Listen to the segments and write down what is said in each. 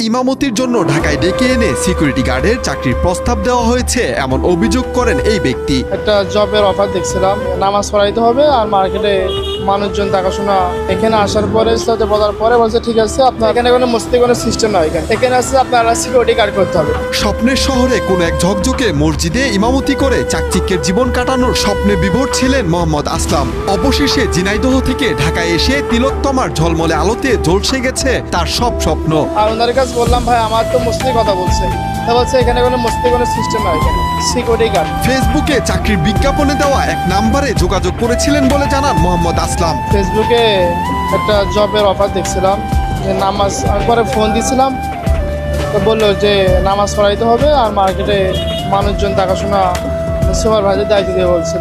ইমামতির জন্য ঢাকায় ডেকে এনে সিকিউরিটি গার্ডের চাকরির প্রস্তাব দেওয়া হয়েছে এমন অভিযোগ করেন এই ব্যক্তি। একটা জবের অফার দেখছিলাম, নামাজ পড়াইতে হবে আর মার্কেটে মানুষজন দেখাশোনা। এখানে আসার পরে সাথে বলার পরে বলছে ঠিক আছে, আপনার এখানে কোনো মস্তি কোনো সিস্টেম নাই, এখানে আসছে আপনারা সিকিউরিটি গার্ড করতে হবে। স্বপ্নের শহরে কোন এক ঝকঝকে মসজিদে ইমামতি করে চাকচিক্যের জীবন কাটানোর স্বপ্নে বিভোর ছিলেন মোহাম্মদ আসলাম। অবশেষে ঝিনাইদহ থেকে ঢাকায় এসে তিলোত্তমার ঝলমলে আলোতে ঝলসে গেছে তার সব স্বপ্ন। আর ওনার কাছে বললাম, ভাই আমার তো মস্তির কথা বলছে, তা বলছে এখানে কোনো মস্তি কোনো সিস্টেম নাই, এখানে সিকিউরিটি গার্ড। ফেসবুকে চাকরির বিজ্ঞাপনে দেওয়া এক নাম্বারে যোগাযোগ করেছিলেন বলে জানান মোহাম্মদ আসলাম। ফেসবুকে একটা জবের অফার দেখছিলাম, যে নামাজ, আমি পরে ফোন দিয়েছিলাম, তো বললো যে নামাজ পড়াইতে হবে আর মার্কেটে মানুষজন দেখাশোনা সুপারভাইজার দায়িত্ব দিয়ে বলছে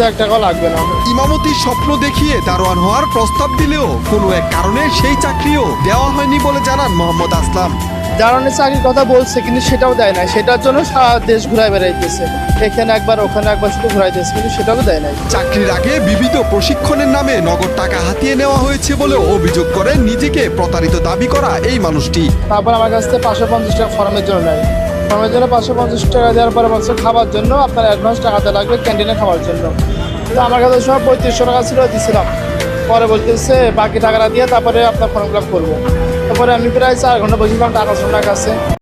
1 টাকাও লাগবে না। ইমামতির স্বপ্ন দেখিয়ে দারোয়ান হওয়ার প্রস্তাব দিলেও কোনো এক কারণে সেই চাকরিও দেওয়া হয়নি বলে জানান মোহাম্মদ আসলাম। দারোয়ানের চাকরির কথা বলছে কিন্তু সেটাও দেয় না, সেটার জন্য সারা দেশ ঘুরায় বেড়াইতেছে, এখানে একবার ওখানে একবার শুধু ঘুরাইতেছে, কিন্তু সেটাও দেয় নাই। চাকরির আগে বিবিধ প্রশিক্ষণের নামে নগদ টাকা হাতিয়ে নেওয়া হয়েছে বলেও অভিযোগ করে নিজেকে প্রতারিত দাবি করা এই মানুষটি। তারপর আমার কাছ থেকে 550 টাকা ফর্মের জন্য নেয়, ফর্মের জন্য 550 টাকা দেওয়ার পরে বলছে খাবার জন্য আপনার অ্যাডভান্স টাকাতে লাগবে ক্যান্টিনে খাওয়ার জন্য। তো আমার কাছে সব 3500 টাকা ছিল, দিয়েছিলাম। পরে বলতেছে বাকি টাকাটা দিয়ে তারপরে আপনার ফর্ম ফিল আপ করবো। তারপরে আমি প্রায় 4 ঘন্টা বসেছিলাম টাকা শোনার কাছে।